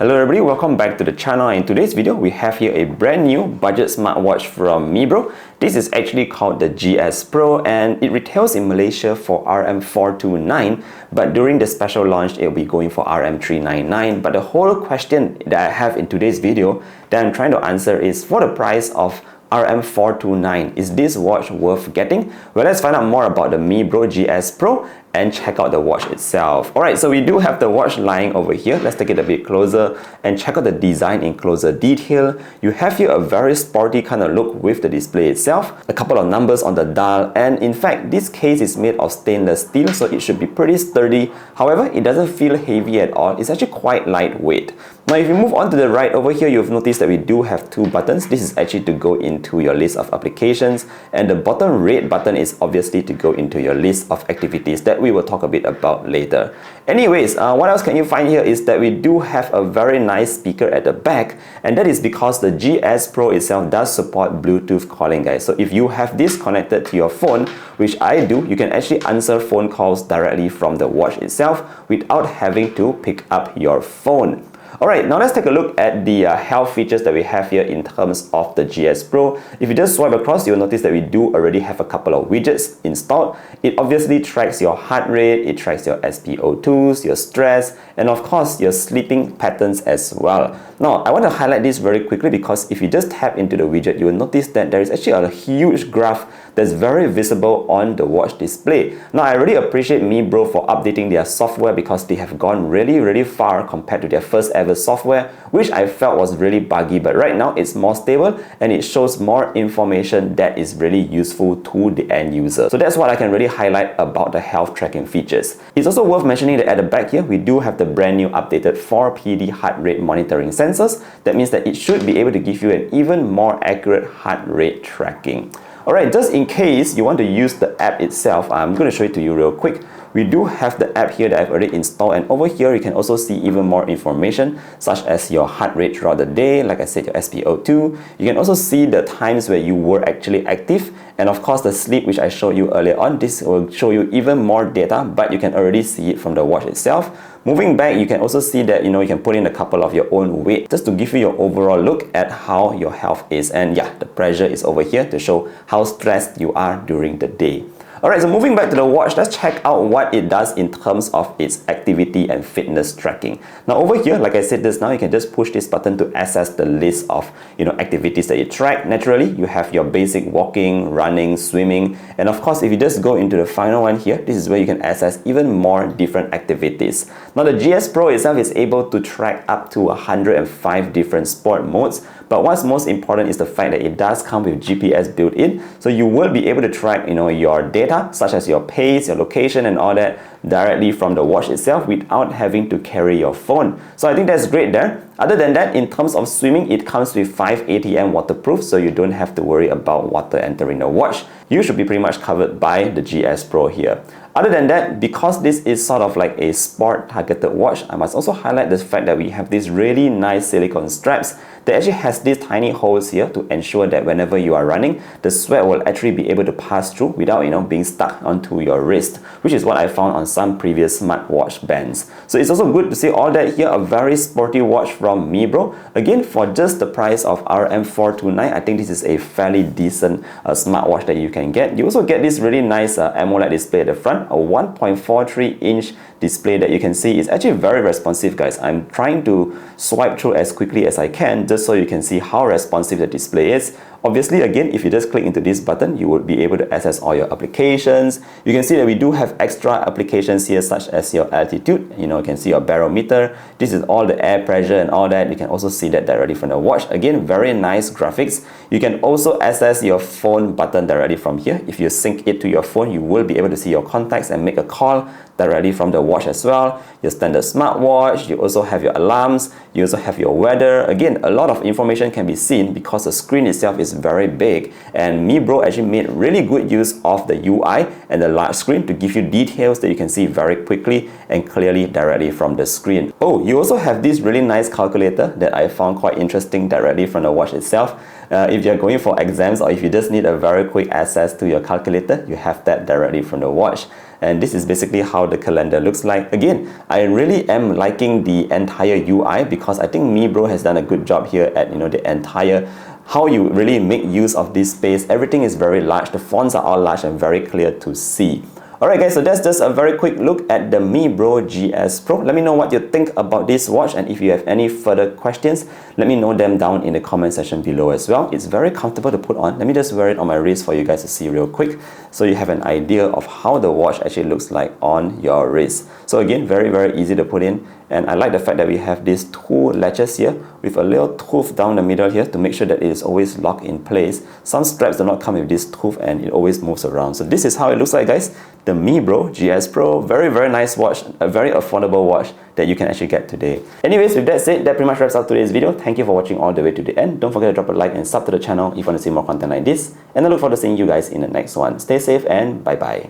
Hello everybody, welcome back to the channel. In today's video, we have here a brand new budget smartwatch from Mibro. This is actually called the GS Pro and it retails in Malaysia for RM429, but during the special launch, it will be going for RM399. But the whole question that I have in today's video that I'm trying to answer is, for the price of RM429, is this watch worth getting? Well, let's find out more about the Mibro GS Pro and check out the watch itself. Alright, so we do have the watch lying over here. Let's take it a bit closer and check out the design in closer detail. You have here a very sporty kind of look with the display itself, a couple of numbers on the dial, and in fact this case is made of stainless steel, so it should be pretty sturdy. However, it doesn't feel heavy at all. It's actually quite lightweight. Now if you move on to the right over here, you've noticed that we do have two buttons. This is actually to go into your list of applications, and the bottom red button is obviously to go into your list of activities that we will talk a bit about later. Anyways, what else can you find here is that we do have a very nice speaker at the back, and that is because the GS Pro itself does support Bluetooth calling, guys. So if you have this connected to your phone, which I do, you can actually answer phone calls directly from the watch itself without having to pick up your phone. Alright, now let's take a look at the health features that we have here in terms of the GS Pro. If you just swipe across, you'll notice that we do already have a couple of widgets installed. It obviously tracks your heart rate, it tracks your SpO2s, your stress, and of course your sleeping patterns as well. Now, I want to highlight this very quickly because if you just tap into the widget, you will notice that there is actually a huge graph that's very visible on the watch display. Now, I really appreciate Mibro for updating their software because they have gone really far compared to their first ever software, which I felt was really buggy, but right now it's more stable and it shows more information that is really useful to the end user. So that's what I can really highlight about the health tracking features. It's also worth mentioning that at the back here, we do have the brand new updated 4PD heart rate monitoring sensors. That means that it should be able to give you an even more accurate heart rate tracking. Alright, just in case you want to use the app itself, I'm going to show it to you real quick. We do have the app here that I've already installed, and over here you can also see even more information such as your heart rate throughout the day, like I said, your SpO2. You can also see the times where you were actually active, and of course the sleep, which I showed you earlier on. This will show you even more data, but you can already see it from the watch itself. Moving back, you can also see that you can put in a couple of your own weight just to give you your overall look at how your health is. And yeah, the pressure is over here to show how stressed you are during the day. Alright, so moving back to the watch, let's check out what it does in terms of its activity and fitness tracking. Now over here, like I said just now, you can just push this button to access the list of activities that you track. Naturally, you have your basic walking, running, swimming, and of course, if you just go into the final one here, this is where you can access even more different activities. Now the GS Pro itself is able to track up to 105 different sport modes, but what's most important is the fact that it does come with GPS built in, so you will be able to track your data such as your pace, your location, and all that directly from the watch itself without having to carry your phone. So I think that's great there. Other than that, in terms of swimming, it comes with 5 ATM waterproof, so you don't have to worry about water entering the watch. You should be pretty much covered by the GS Pro here. Other than that, because this is sort of like a sport targeted watch, I must also highlight the fact that we have these really nice silicone straps that actually has these tiny holes here to ensure that whenever you are running, the sweat will actually be able to pass through without being stuck onto your wrist, which is what I found on some previous smartwatch bands. So it's also good to see all that here, a very sporty watch from Mibro. Again, for just the price of RM429, I think this is a fairly decent smartwatch that you can get. You also get this really nice AMOLED display at the front, a 1.43-inch display that you can see is actually very responsive, guys. I'm trying to swipe through as quickly as I can just so you can see how responsive the display is. Obviously, again, if you just click into this button, you will be able to access all your applications. You can see that we do have extra applications here such as your altitude. You can see your barometer. This is all the air pressure and all that. You can also see that directly from the watch. Again, very nice graphics. You can also access your phone button directly from here. If you sync it to your phone, you will be able to see your contacts and make a call directly from the watch as well. Your standard smartwatch, you also have your alarms, you also have your weather. Again, a lot of information can be seen because the screen itself is very big, and Mibro actually made really good use of the UI and the large screen to give you details that you can see very quickly and clearly directly from the screen. Oh, you also have this really nice calculator that I found quite interesting directly from the watch itself. If you're going for exams or if you just need a very quick access to your calculator, you have that directly from the watch. And this is basically how the calendar looks like. Again, I really am liking the entire UI because I think Mibro has done a good job here at the entire how you really make use of this space. Everything is very large. The fonts are all large and very clear to see. Alright guys, so that's just a very quick look at the Mibro GS Pro. Let me know what you think about this watch, and if you have any further questions, let me know them down in the comment section below as well. It's very comfortable to put on. Let me just wear it on my wrist for you guys to see real quick, so you have an idea of how the watch actually looks like on your wrist. So again, very easy to put in, and I like the fact that we have these two latches here with a little tooth down the middle here to make sure that it is always locked in place. Some straps do not come with this tooth and it always moves around. So this is how it looks like, guys. The Mibro GS Pro, very nice watch, a very affordable watch that you can actually get today. Anyways, with that said, that pretty much wraps up today's video. Thank you for watching all the way to the end. Don't forget to drop a like and sub to the channel if you want to see more content like this, and I look forward to seeing you guys in the next one. Stay safe and bye bye.